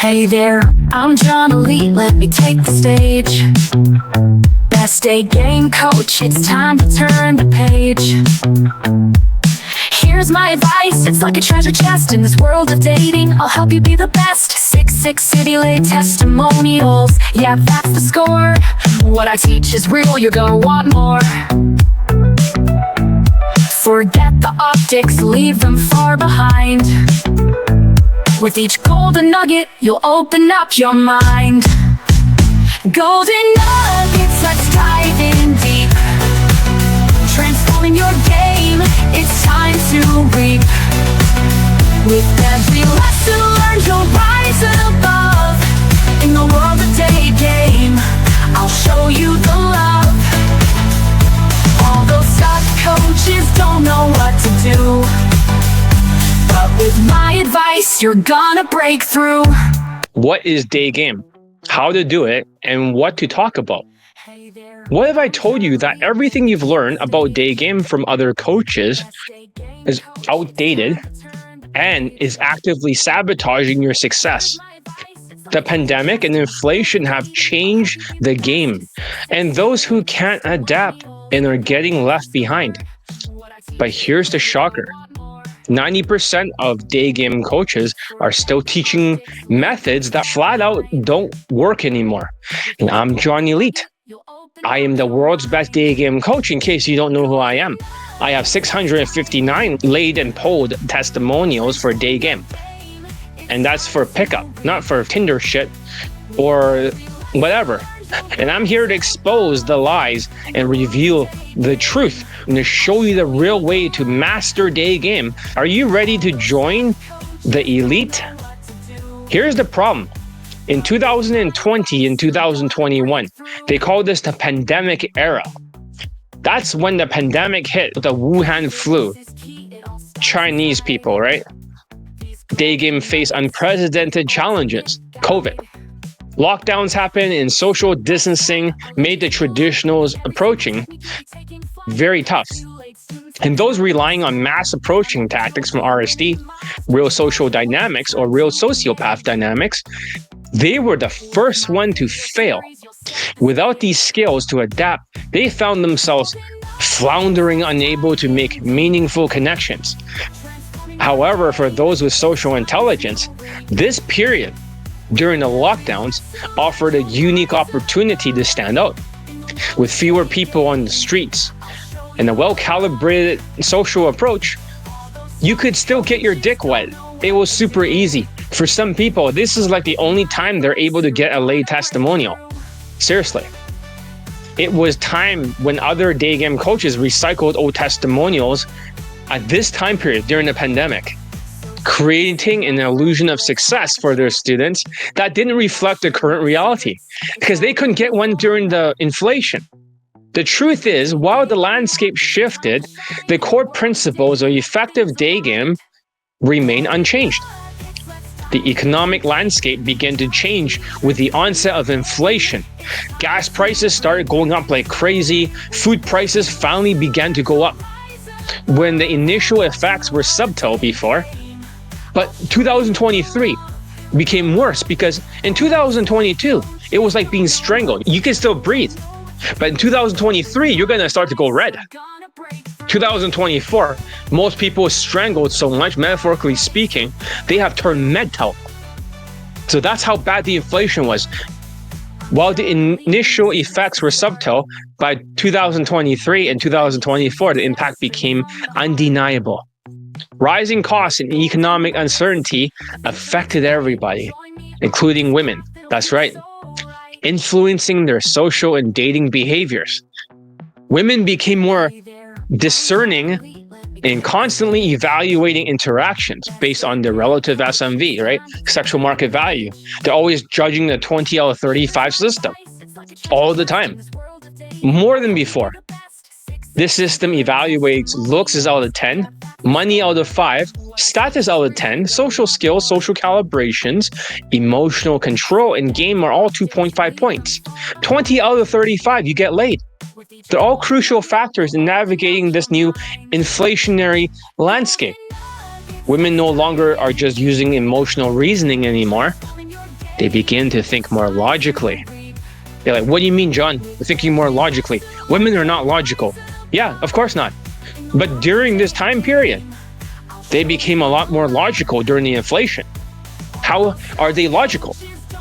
Hey there, I'm John Elite, let me take the stage. Best Daygame coach, it's time to turn the page. Here's my advice, it's like a treasure chest in this world of dating. I'll help you be the best. 6 city lay testimonials, yeah, that's the score. What I teach is real, you're gonna want more. Forget the optics, leave them far behind. With each golden nugget, you'll open up your mind. Golden nuggets, let's dive in deep. Transforming your game, it's time to reap. With every lesson learned, you'll rise above. In the world of Daygame, I'll show you the love. All those stock coaches don't know what to do, but with my advice, you're gonna break through. What is Daygame? How to do it, and what to talk about? What if I told you that everything you've learned about Daygame from other coaches is outdated and is actively sabotaging your success? The pandemic and inflation have changed the game, and those who can't adapt and are getting left behind. But here's the shocker. 90% of Daygame coaches are still teaching methods that flat out don't work anymore. And I'm John Elite. I am the world's best Daygame coach, in case you don't know who I am. I have 659 laid and pulled testimonials for Daygame. And that's for pickup, not for Tinder shit or whatever. And I'm here to expose the lies and reveal the truth and to show you the real way to master Daygame. Are you ready to join the elite? Here's the problem. In 2020 and 2021, they call this the pandemic era. That's when the pandemic hit, the Wuhan flu. Chinese people, right? Daygame faced unprecedented challenges. COVID. Lockdowns happened and social distancing made the traditionals approaching very tough. And those relying on mass approaching tactics from RSD, real social dynamics or real sociopath dynamics, they were the first one to fail. Without these skills to adapt, they found themselves floundering, unable to make meaningful connections. However, for those with social intelligence, this period during the lockdowns offered a unique opportunity to stand out. With fewer people on the streets and a well-calibrated social approach, you could still get your dick wet. It was super easy. For some people, this is like the only time they're able to get a lay testimonial. Seriously. It was time when other Daygame coaches recycled old testimonials at this time period during the pandemic, creating an illusion of success for their students that didn't reflect the current reality because they couldn't get one during the inflation. The truth is, while the landscape shifted, the core principles of effective Daygame remain unchanged. The economic landscape began to change with the onset of inflation. Gas prices started going up like crazy. Food prices finally began to go up. When the initial effects were subtle before, but 2023 became worse because in 2022, it was like being strangled. You can still breathe. But in 2023, you're going to start to go red. 2024, most people strangled so much, metaphorically speaking, they have turned mental. So that's how bad the inflation was. While the initial effects were subtle, by 2023 and 2024, the impact became undeniable. Rising costs and economic uncertainty affected everybody, including women. That's right. Influencing their social and dating behaviors. Women became more discerning and constantly evaluating interactions based on their relative SMV, right? Sexual market value. They're always judging the 20 out of 35 system all the time, more than before. This system evaluates looks out of 10, money out of 5, status out of 10, social skills, social calibrations, emotional control, and game are all 2.5 points. 20 out of 35, you get laid. They're all crucial factors in navigating this new inflationary landscape. Women no longer are just using emotional reasoning anymore. They begin to think more logically. They're like, what do you mean, John? We're thinking more logically. Women are not logical. Yeah, of course not. But during this time period, they became a lot more logical during the inflation. How are they logical?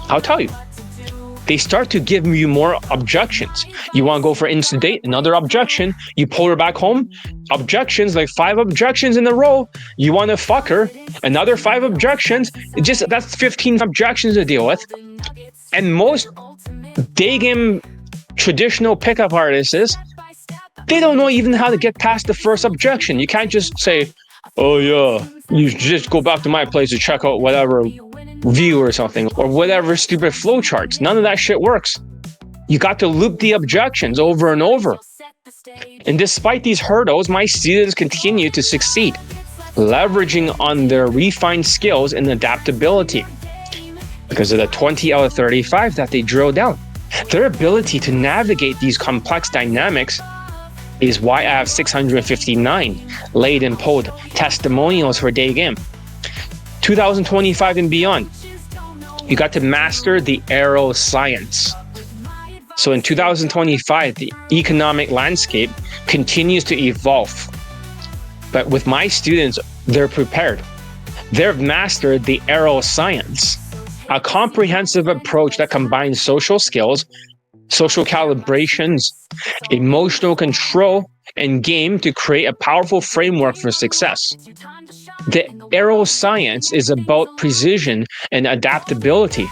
I'll tell you. They start to give you more objections. You want to go for instant date? Another objection. You pull her back home? Objections, like 5 objections in a row. You want to fuck her? Another 5 objections. That's 15 objections to deal with. And most Daygame traditional pickup artists, they don't know even how to get past the first objection. You can't just say, oh yeah, you just go back to my place to check out whatever view or something, or whatever stupid flowcharts. None of that shit works. You got to loop the objections over and over. And despite these hurdles, my students continue to succeed, leveraging on their refined skills and adaptability. Because of the 20 out of 35 that they drill down. Their ability to navigate these complex dynamics is why I have 659 laid and pulled testimonials for Daygame. 2025 and beyond, you got to master the arrow science. So in 2025, the economic landscape continues to evolve. But with my students, they're prepared. They've mastered the arrow science, a comprehensive approach that combines social skills, social calibrations, emotional control, and game to create a powerful framework for success. The arrow science is about precision and adaptability,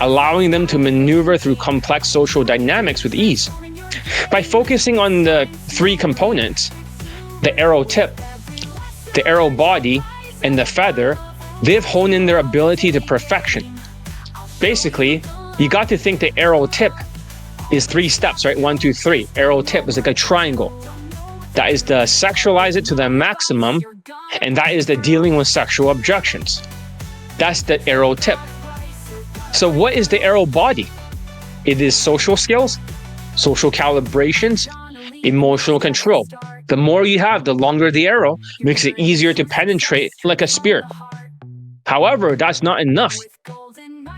allowing them to maneuver through complex social dynamics with ease. By focusing on the 3 components, the arrow tip, the arrow body, and the feather, they've honed in their ability to perfection. Basically, you got to think the arrow tip is 3 steps, right? 1, 2, 3. Arrow tip is like a triangle. That is the sexualize it to the maximum, and that is the dealing with sexual objections. That's the arrow tip. So what is the arrow body? It is social skills, social calibrations, emotional control. The more you have, the longer the arrow, makes it easier to penetrate like a spear. However, that's not enough,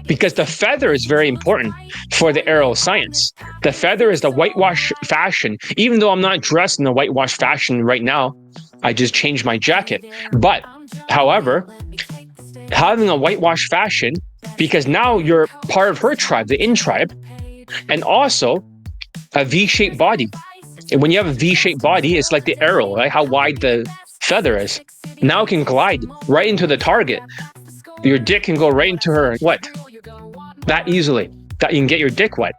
because the feather is very important for the arrow science. The feather is the whitewash fashion. Even though I'm not dressed in the whitewash fashion right now, I just changed my jacket. But, however, having a whitewash fashion, because now you're part of her tribe, the in tribe, and also a V-shaped body. And when you have a V-shaped body, it's like the arrow, right? How wide the feather is. Now it can glide right into the target. Your dick can go right into her, what? That easily, that you can get your dick wet.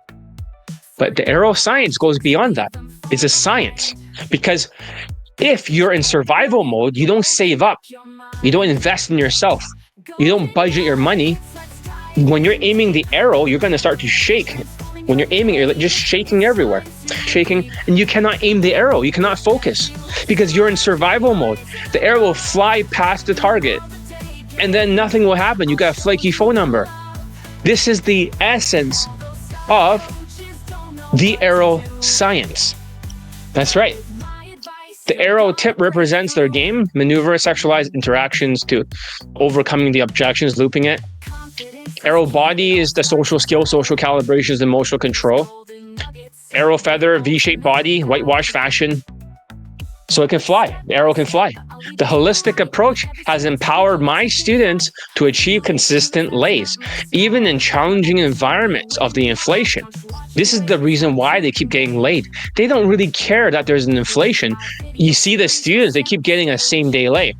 But the arrow science goes beyond that. It's a science, because if you're in survival mode, you don't save up. You don't invest in yourself. You don't budget your money. When you're aiming the arrow, you're going to start to shake. When you're aiming, you're just shaking everywhere. Shaking, and you cannot aim the arrow. You cannot focus because you're in survival mode. The arrow will fly past the target, and then nothing will happen. You got a flaky phone number. This is the essence of the arrow science. That's right. The arrow tip represents their game, maneuver sexualized interactions to overcoming the objections, looping it. Arrow body is the social skill, social calibrations, emotional control. Arrow feather, V-shaped body, whitewash fashion. So it can fly. The arrow can fly. The holistic approach has empowered my students to achieve consistent lays, even in challenging environments of the inflation. This is the reason why they keep getting laid. They don't really care that there's an inflation. You see the students, they keep getting a same-day lay.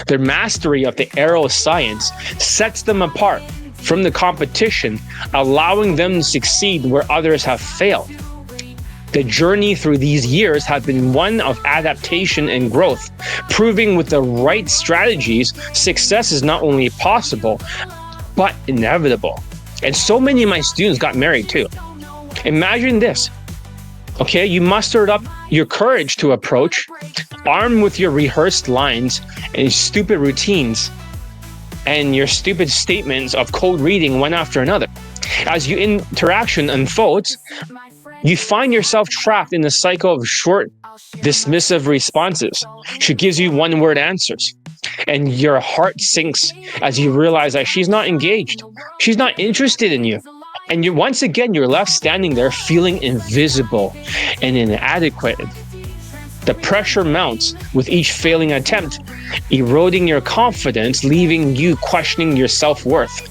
Their mastery of the arrow science sets them apart from the competition, allowing them to succeed where others have failed. The journey through these years has been one of adaptation and growth, proving with the right strategies, success is not only possible, but inevitable. And so many of my students got married too. Imagine this. Okay, you mustered up your courage to approach, armed with your rehearsed lines and stupid routines, and your stupid statements of code reading one after another. As your interaction unfolds, you find yourself trapped in the cycle of short, dismissive responses. She gives you one-word answers. and your heart sinks as you realize that she's not engaged. She's not interested in you. And once again, you're left standing there feeling invisible and inadequate. The pressure mounts with each failing attempt, eroding your confidence, leaving you questioning your self-worth.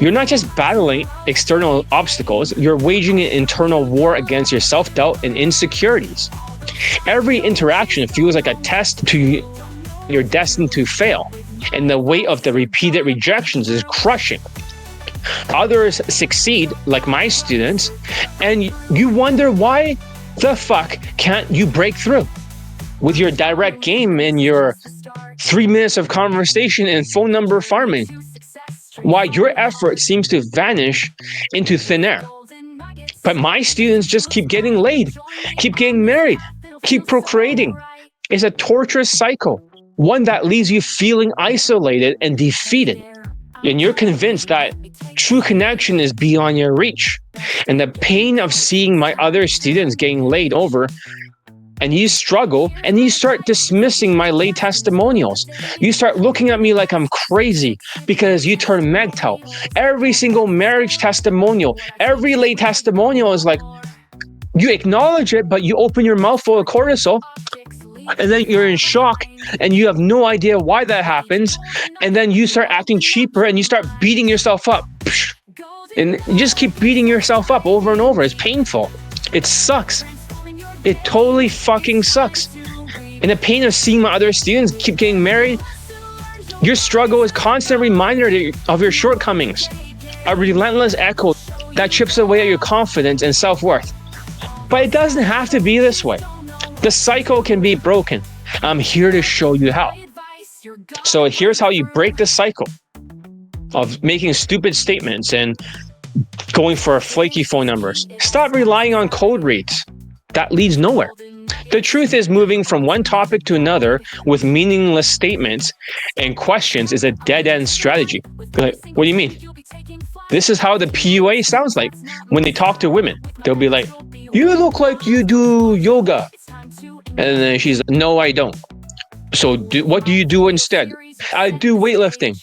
You're not just battling external obstacles, you're waging an internal war against your self-doubt and insecurities. Every interaction feels like a test to you're destined to fail, and the weight of the repeated rejections is crushing. Others succeed, like my students, and you wonder why the fuck can't you break through? With your direct game and your 3 minutes of conversation and phone number farming, why your effort seems to vanish into thin air. But my students just keep getting laid, keep getting married, keep procreating. It's a torturous cycle, one that leaves you feeling isolated and defeated. And you're convinced that true connection is beyond your reach. And the pain of seeing my other students getting laid over, and you struggle, and you start dismissing my lay testimonials. You start looking at me like I'm crazy because you turn MGTOW. Every single marriage testimonial, every lay testimonial is like, you acknowledge it, but you open your mouth full of cortisol, and then you're in shock, and you have no idea why that happens, and then you start acting cheaper, and you start beating yourself up. And you just keep beating yourself up over and over. It's painful. It sucks. It totally fucking sucks. And the pain of seeing my other students keep getting married, your struggle is a constant reminder of your shortcomings, a relentless echo that chips away at your confidence and self-worth. But it doesn't have to be this way. The cycle can be broken. I'm here to show you how. So here's how you break the cycle of making stupid statements and going for flaky phone numbers. Stop relying on code reads. That leads nowhere. The truth is, moving from one topic to another with meaningless statements and questions is a dead-end strategy. Like, what do you mean? This is how the PUA sounds like when they talk to women. They'll be like, you look like you do yoga. And then she's like, no, I don't. So what do you do instead? I do weightlifting.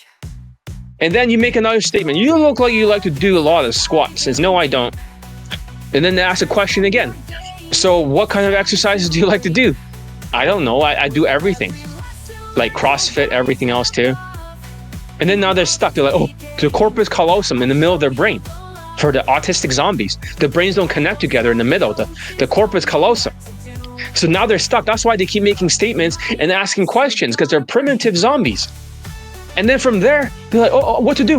And then you make another statement. You look like you like to do a lot of squats. Says, no, I don't. And then they ask a question again. So what kind of exercises do you like to do? I don't know. I do everything. Like CrossFit, everything else too. And then now they're stuck. They're like, oh, the corpus callosum in the middle of their brain. For the autistic zombies, the brains don't connect together in the middle, the corpus callosum. So now they're stuck. That's why they keep making statements and asking questions, because they're primitive zombies. And then from there, they're like, oh, what to do?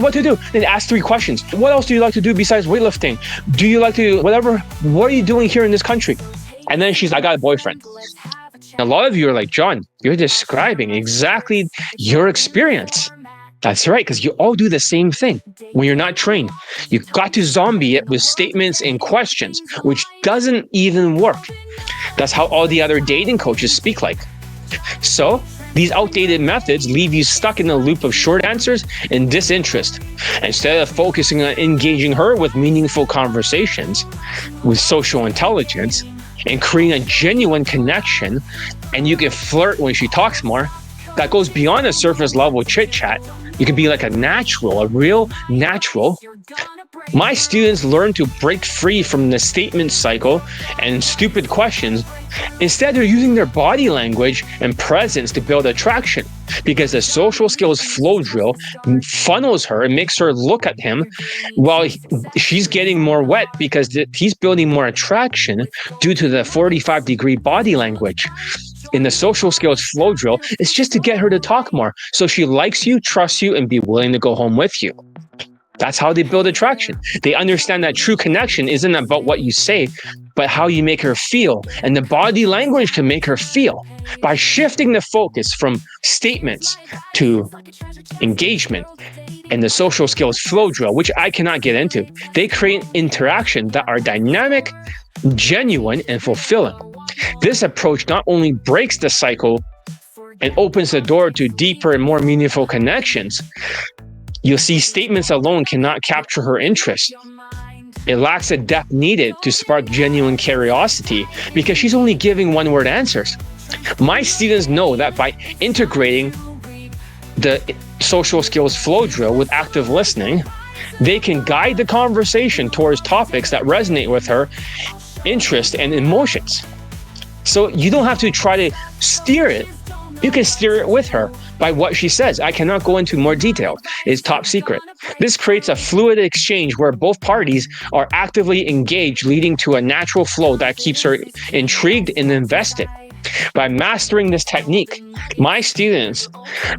Then ask 3 questions. What else do you like to do besides weightlifting? Do you like to, whatever, what are you doing here in this country? And then she's like, I got a boyfriend. A lot of you are like, John, you're describing exactly your experience. That's right, because you all do the same thing when you're not trained. You've got to zombie it with statements and questions, which doesn't even work. That's how all the other dating coaches speak like. So these outdated methods leave you stuck in a loop of short answers and disinterest. Instead of focusing on engaging her with meaningful conversations, with social intelligence, and creating a genuine connection, and you can flirt when she talks more, that goes beyond a surface level chit chat. You can be like a natural, a real natural. My students learn to break free from the statement cycle and stupid questions. Instead, they're using their body language and presence to build attraction, because the social skills flow drill funnels her and makes her look at him while she's getting more wet, because he's building more attraction due to the 45-degree body language. In the social skills flow drill, it's just to get her to talk more, so she likes you, trusts you, and be willing to go home with you. That's how they build attraction. They understand that true connection isn't about what you say, but how you make her feel. And the body language can make her feel. By shifting the focus from statements to engagement and the social skills flow drill, which I cannot get into, they create interaction that are dynamic, genuine, and fulfilling. This approach not only breaks the cycle and opens the door to deeper and more meaningful connections. You'll see statements alone cannot capture her interest. It lacks the depth needed to spark genuine curiosity, because she's only giving one-word answers. My students know that by integrating the social skills flow drill with active listening, they can guide the conversation towards topics that resonate with her interest and emotions. So you don't have to try to steer it. You can steer it with her by what she says. I cannot go into more details. It's top secret. This creates a fluid exchange where both parties are actively engaged, leading to a natural flow that keeps her intrigued and invested. By mastering this technique, my students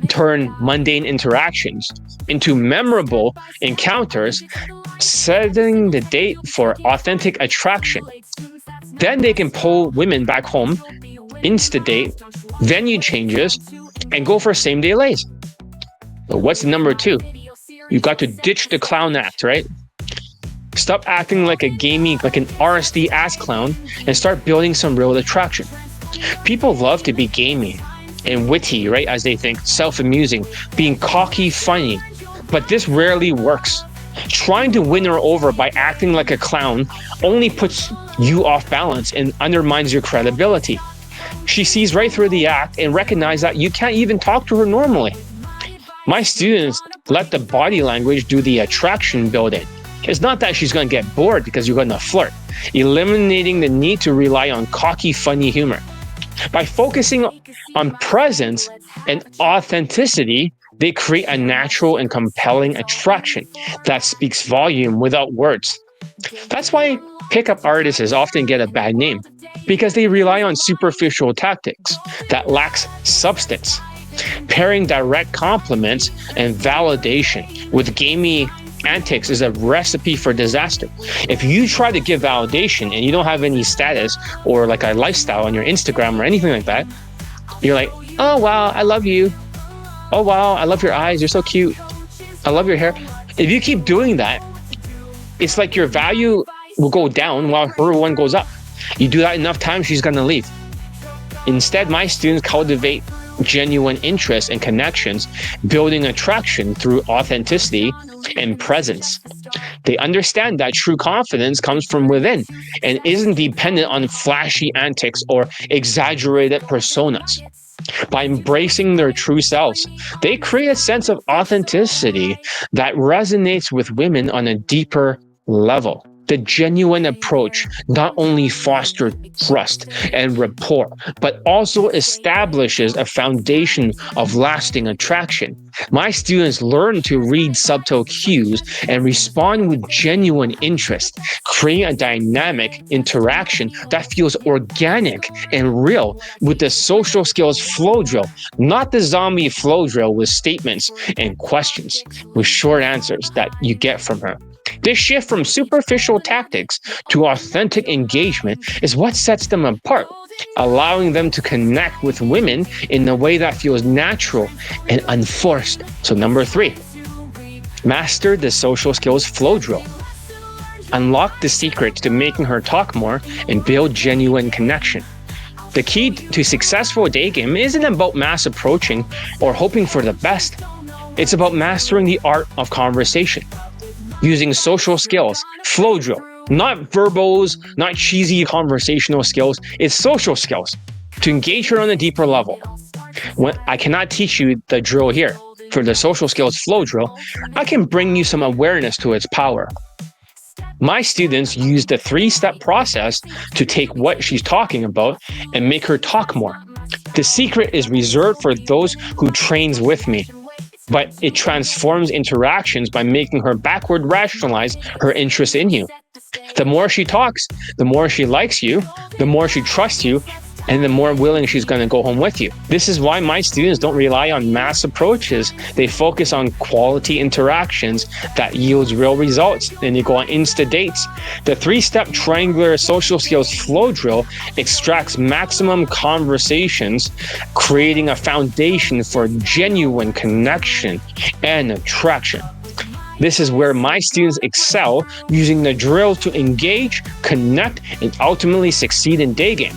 turn mundane interactions into memorable encounters, setting the date for authentic attraction. Then they can pull women back home, insta-date, venue changes, and go for same-day lays. But what's number 2? You've got to ditch the clown act, right? Stop acting like a gamey, like an RSD ass clown, and start building some real attraction. People love to be gamey and witty, right? As they think, self-amusing, being cocky, funny. But this rarely works. Trying to win her over by acting like a clown only puts you off balance and undermines your credibility. She sees right through the act and recognizes that you can't even talk to her normally. My students let the body language do the attraction building. It's not that she's going to get bored because you're going to flirt, eliminating the need to rely on cocky, funny humor. By focusing on presence and authenticity, they create a natural and compelling attraction that speaks volume without words. That's why pickup artists often get a bad name, because they rely on superficial tactics that lacks substance. Pairing direct compliments and validation with gamey antics is a recipe for disaster. If you try to give validation and you don't have any status or like a lifestyle on your Instagram or anything like that, you're like, oh wow, I love you. Oh wow, I love your eyes, you're so cute. I love your hair. If you keep doing that, it's like your value will go down while her one goes up. You do that enough times, she's gonna leave. Instead, my students cultivate genuine interest and connections, building attraction through authenticity and presence. They understand that true confidence comes from within and isn't dependent on flashy antics or exaggerated personas. By embracing their true selves, they create a sense of authenticity that resonates with women on a deeper level. The genuine approach not only fosters trust and rapport, but also establishes a foundation of lasting attraction. My students learn to read subtle cues and respond with genuine interest, creating a dynamic interaction that feels organic and real with the social skills flow drill, not the zombie flow drill with statements and questions with short answers that you get from her. This shift from superficial tactics to authentic engagement is what sets them apart, allowing them to connect with women in a way that feels natural and unforced. So number 3, master the social skills flow drill. Unlock the secret to making her talk more and build genuine connection. The key to successful Daygame isn't about mass approaching or hoping for the best. It's about mastering the art of conversation. Using social skills, flow drill, not verbals, not cheesy conversational skills, it's social skills to engage her on a deeper level. When I cannot teach you the drill here, for the social skills flow drill, I can bring you some awareness to its power. My students use the 3-step process to take what she's talking about and make her talk more. The secret is reserved for those who trains with me, but it transforms interactions by making her backward rationalize her interest in you. The more she talks, the more she likes you, the more she trusts you, and the more willing she's going to go home with you. This is why my students don't rely on mass approaches. They focus on quality interactions that yields real results. And you go on Insta dates. The 3-step triangular social skills flow drill extracts maximum conversations, creating a foundation for genuine connection and attraction. This is where my students excel, using the drill to engage, connect, and ultimately succeed in Daygame.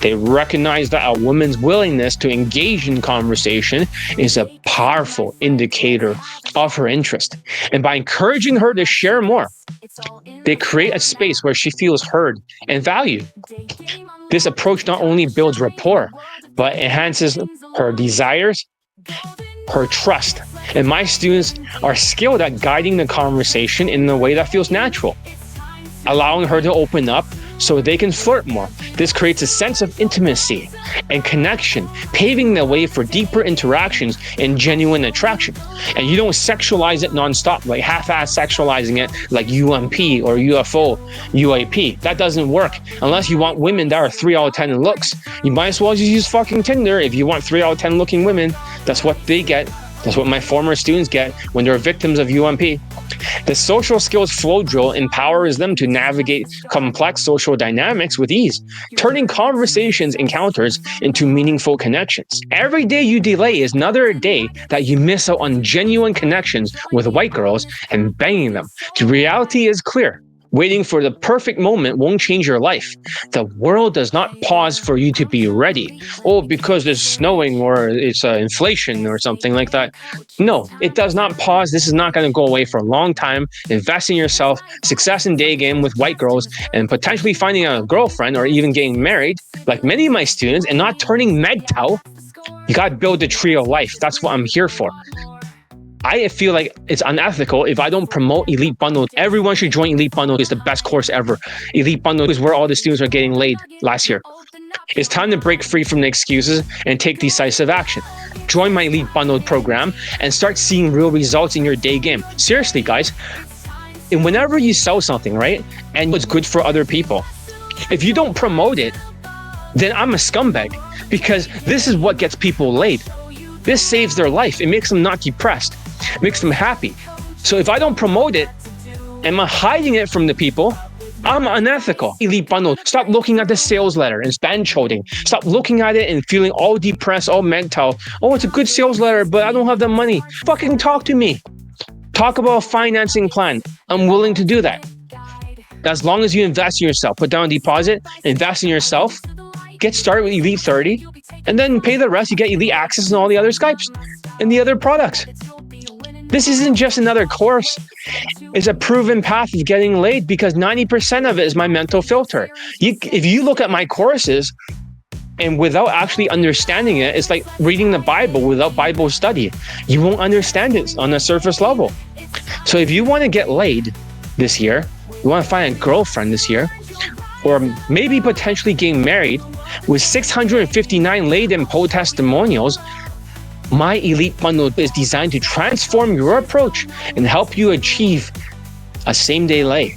They recognize that a woman's willingness to engage in conversation is a powerful indicator of her interest. And by encouraging her to share more, they create a space where she feels heard and valued. This approach not only builds rapport, but enhances her desires her trust. And my students are skilled at guiding the conversation in a way that feels natural, allowing her to open up so they can flirt more. This creates a sense of intimacy and connection, paving the way for deeper interactions and genuine attraction. And you don't sexualize it nonstop, like half-ass sexualizing it like UMP or UFO, UAP. That doesn't work unless you want women that are 3 out of 10 in looks. You might as well just use fucking Tinder. If you want 3 out of 10 looking women, that's what they get. That's what my former students get when they're victims of UMP. The social skills flow drill empowers them to navigate complex social dynamics with ease, turning conversations encounters into meaningful connections. Every day you delay is another day that you miss out on genuine connections with white girls and banging them. The reality is clear. Waiting for the perfect moment won't change your life. The world does not pause for you to be ready. Oh, because it's snowing or it's inflation or something like that. No, it does not pause. This is not going to go away for a long time. Invest in yourself, success in Daygame with white girls, and potentially finding a girlfriend or even getting married, like many of my students, and not turning MGTOW. You got to build the tree of life. That's what I'm here for. I feel like it's unethical if I don't promote Elite Bundle. Everyone should join Elite Bundle. It's the best course ever. Elite Bundle is where all the students are getting laid last year. It's time to break free from the excuses and take decisive action. Join my Elite Bundle program and start seeing real results in your day game. Seriously, guys. And whenever you sell something, right, and it's good for other people, if you don't promote it, then I'm a scumbag, because this is what gets people laid. This saves their life. It makes them not depressed. It makes them happy. So if I don't promote it, and I'm hiding it from the people, I'm unethical. Elite Bundle. Stop looking at the sales letter and spam coding. Stop looking at it and feeling all depressed, all mental. Oh, it's a good sales letter, but I don't have the money. Fucking talk to me. Talk about a financing plan. I'm willing to do that. As long as you invest in yourself, put down a deposit, invest in yourself, get started with Elite 30, and then pay the rest. You get Elite Access and all the other Skypes and the other products. This isn't just another course. It's a proven path of getting laid, because 90% of it is my mental filter. If you look at my courses and without actually understanding it, it's like reading the Bible without Bible study. You won't understand it on a surface level. So if you want to get laid this year, you want to find a girlfriend this year, or maybe potentially getting married with 659 laid and poll testimonials, my Elite Bundle is designed to transform your approach and help you achieve a same-day lay.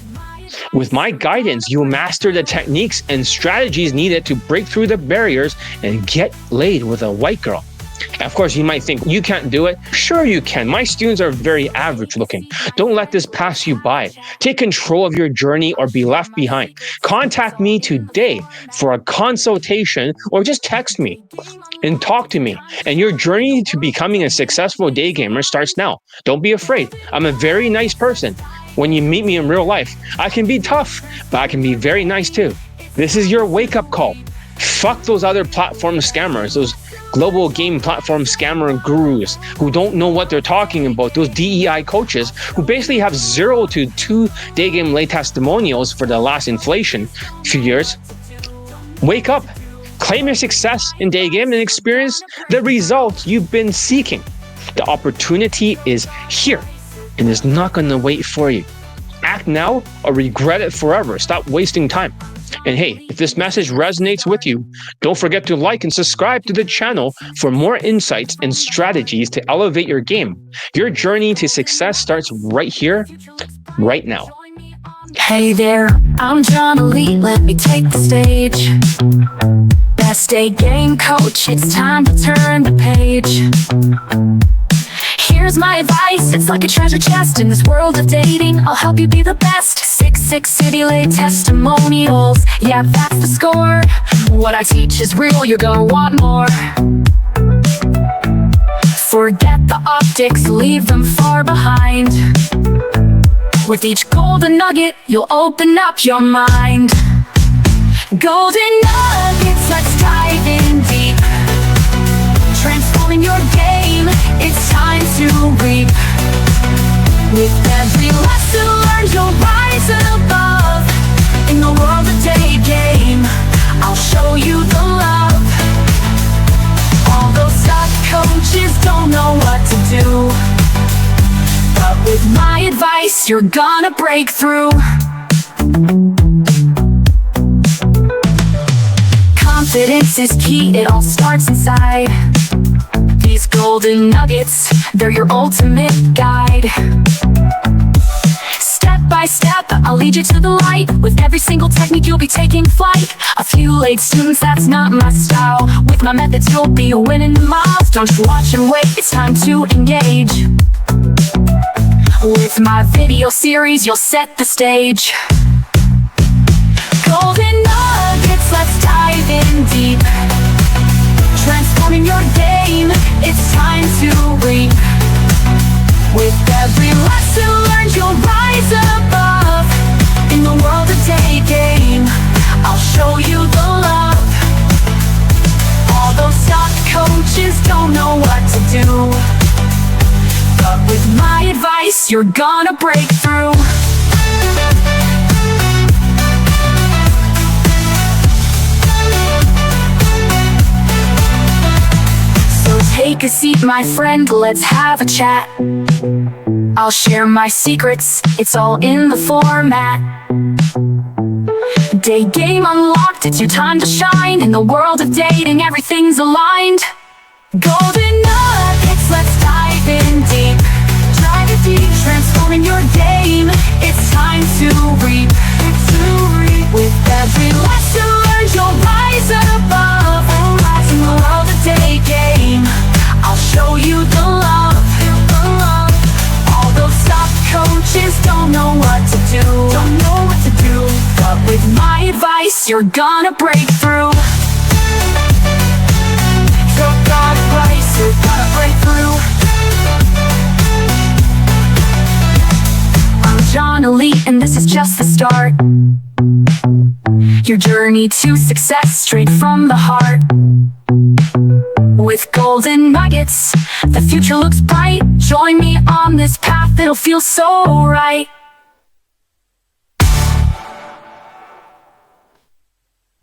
With my guidance, you'll master the techniques and strategies needed to break through the barriers and get laid with a white girl. Of course, you might think, you can't do it. Sure you can. My students are very average looking. Don't let this pass you by. Take control of your journey or be left behind. Contact me today for a consultation, or just text me and talk to me. And your journey to becoming a successful day gamer starts now. Don't be afraid. I'm a very nice person. When you meet me in real life, I can be tough, but I can be very nice too. This is your wake-up call. Fuck those other platform scammers, those global game platform scammer gurus who don't know what they're talking about, those DEI coaches who basically have 0 to 2 day game lay testimonials for the last inflation few years. Wake up, claim your success in day game and experience the results you've been seeking. The opportunity is here and is not going to wait for you. Act now or regret it forever. Stop wasting time. And hey, if this message resonates with you, don't forget to like and subscribe to the channel for more insights and strategies to elevate your game. Your journey to success starts right here, right now. Hey there, I'm John Elite, let me take the stage. Best day game coach, it's time to turn the page. Here's my advice, it's like a treasure chest in this world of dating. I'll help you be the best. 6 city lay testimonials, yeah, that's the score. What I teach is real, you're gonna want more. Forget the optics, leave them far behind. With each golden nugget, you'll open up your mind. Golden nuggets, let's dive in deep. Transforming your game, it's time to reap. With every lesson learned, you'll rise above. In the world of Daygame, I'll show you the love. All those stock coaches don't know what advice, you're gonna break through. Confidence is key, it all starts inside. These golden nuggets, they're your ultimate guide. Step by step, I'll lead you to the light. With every single technique, you'll be taking flight. A few late students, that's not my style. With my methods, you'll be winning miles. Don't you watch and wait, it's time to engage. With my video series, you'll set the stage. Golden nuggets, let's dive in deep. Transforming your game, it's time to reap. With every lesson learned, you'll rise above. In the world of Daygame, I'll show you the love. All those stock coaches don't know what to do, but with my advice, you're gonna break through. Take a seat, my friend, let's have a chat. I'll share my secrets, it's all in the format. Daygame unlocked, it's your time to shine. In the world of dating, everything's aligned. Golden nuggets, let's dive in deep. Dive in deep, transforming your game. It's time to reap. With every lesson learned, you'll rise above. In the world of Daygame, I'll show you the love. All those stock coaches don't know what to do. But with my advice, you're gonna break through. You're gonna break through. I'm John Elite, and this is just the start. Your journey to success, straight from the heart. With golden nuggets, the future looks bright. Join me on this path, it'll feel so right.